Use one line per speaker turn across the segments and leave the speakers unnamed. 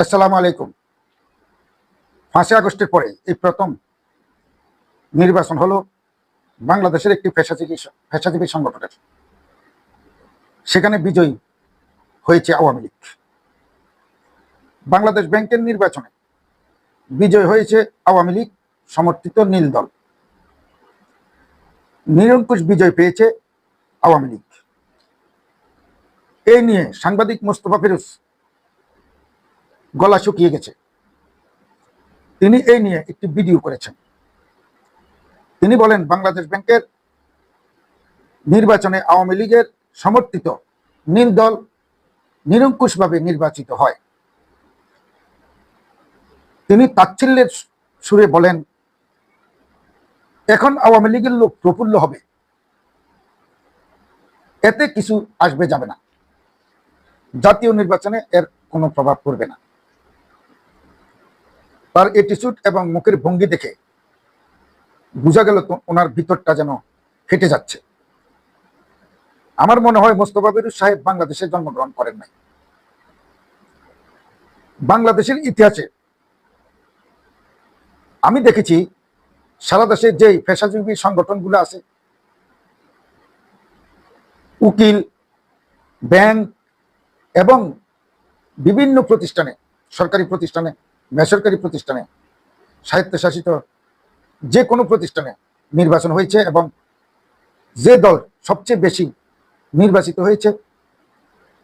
আসসালামু আলাইকুম। 5 আগস্টের পরে এই প্রথম নির্বাচন হলো বাংলাদেশের একটি পেশাজীবী সংগঠনের। সেখানে বিজয়ী হয়েছে আওয়ামী লীগ। বাংলাদেশ ব্যাংকের নির্বাচনে বিজয় হয়েছে আওয়ামী লীগ সমর্থিত নীল দল। নিরঙ্কুশ বিজয় পেয়েছে আওয়ামী লীগ। এই নিয়ে সাংবাদিক মোস্তফা ফিরোজ গলা শুকিয়ে গেছে। তিনি এই নিয়ে একটি ভিডিও করেছেন। তিনি বলেন, বাংলাদেশ ব্যাংকের নির্বাচনে আওয়ামী লীগের সমর্থিত নীল দল নিরঙ্কুশভাবে নির্বাচিত হয়। তিনি তাচ্ছিল্যের সুরে বলেন, এখন আওয়ামী লীগের লোক প্রফুল্ল হবে, এতে কিছু আসবে যাবে না, জাতীয় নির্বাচনে এর কোনো প্রভাব পড়বে না। তার অ্যাটিটিউড এবং মুখের ভঙ্গি দেখে বোঝা গেল তো ওনার ভিতরটা যেন ফেটে যাচ্ছে। আমার মনে হয় মোস্তফা ফিরোজ সাহেব বাংলাদেশে জন্মগ্রহণ করেন নাই। বাংলাদেশের ইতিহাসে আমি দেখেছি সারা দেশে যে পেশাজীবী সংগঠনগুলো আছে, উকিল, ব্যাংক এবং বিভিন্ন প্রতিষ্ঠানে, সরকারি প্রতিষ্ঠানে, বেসরকারি প্রতিষ্ঠানে, স্বায়ত্তশাসিত যে কোনো প্রতিষ্ঠানে নির্বাচন হয়েছে এবং যে দল সবচেয়ে বেশি নির্বাচিত হয়েছে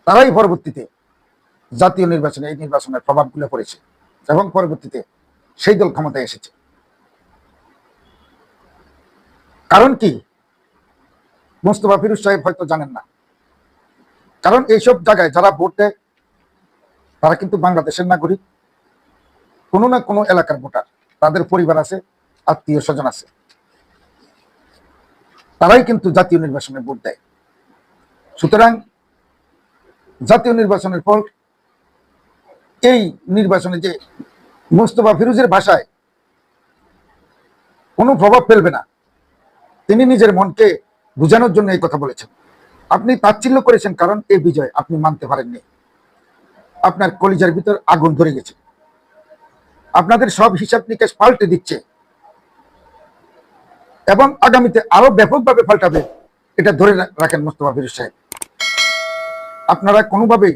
তারাই পরবর্তীতে জাতীয় নির্বাচনে এই নির্বাচনের প্রভাবগুলো পড়েছে এবং পরবর্তীতে সেই দল ক্ষমতায় এসেছে। কারণ কি মোস্তফা ফিরোজ সাহেব হয়তো জানেন না। কারণ এইসব জায়গায় যারা ভোট দেয় তারা কিন্তু বাংলাদেশের নাগরিক, কোনো না কোনো এলাকার ভোটার, তাদের পরিবার আছে, আত্মীয় স্বজন আছে, তারাই কিন্তু জাতীয় নির্বাচনে ভোট দেয়। সুতরাং জাতীয় নির্বাচনের পর এই নির্বাচনে যে মোস্তফা ফিরোজের ভাষায় কোনো প্রভাব ফেলবে না, তিনি নিজের মনকে বোঝানোর জন্য এই কথা বলেছেন। আপনি তাচ্ছিল্য করেছেন কারণ এই বিজয় আপনি মানতে পারেননি। আপনার কলিজার ভিতর আগুন ধরে গেছে। আপনাদের সব হিসাব নিকাশ পাল্টে দিচ্ছে এবং আগামীতে আরো ব্যাপকভাবে পাল্টাবে, এটা ধরে রাখেন মোস্তফা ফিরোজ সাহেব। আপনারা কোনোভাবেই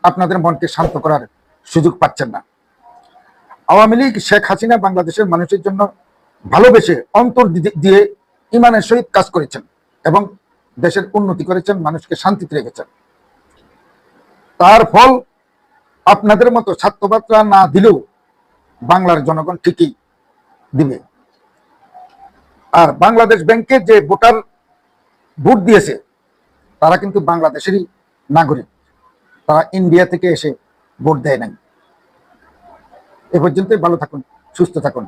আপনাদের মনকে শান্ত করার সুযোগ পাচ্ছেন না। আওয়ামী লীগ শেখ হাসিনা বাংলাদেশের মানুষের জন্য ভালোবেসে অন্তর দিয়ে ইমানের সহিত কাজ করেছেন এবং দেশের উন্নতি করেছেন, মানুষকে শান্তিতে রেখেছেন। তার ফল আপনাদের মতো ছাত্রবাদরা না দিলেও বাংলার জনগণ ঠিকই দিবে। আর বাংলাদেশ ব্যাংকে যে ভোটার ভোট দিয়েছে তারা কিন্তু বাংলাদেশেরই নাগরিক, তারা ইন্ডিয়া থেকে এসে ভোট দেয় নাই। এ পর্যন্তই, ভালো থাকুন, সুস্থ থাকুন।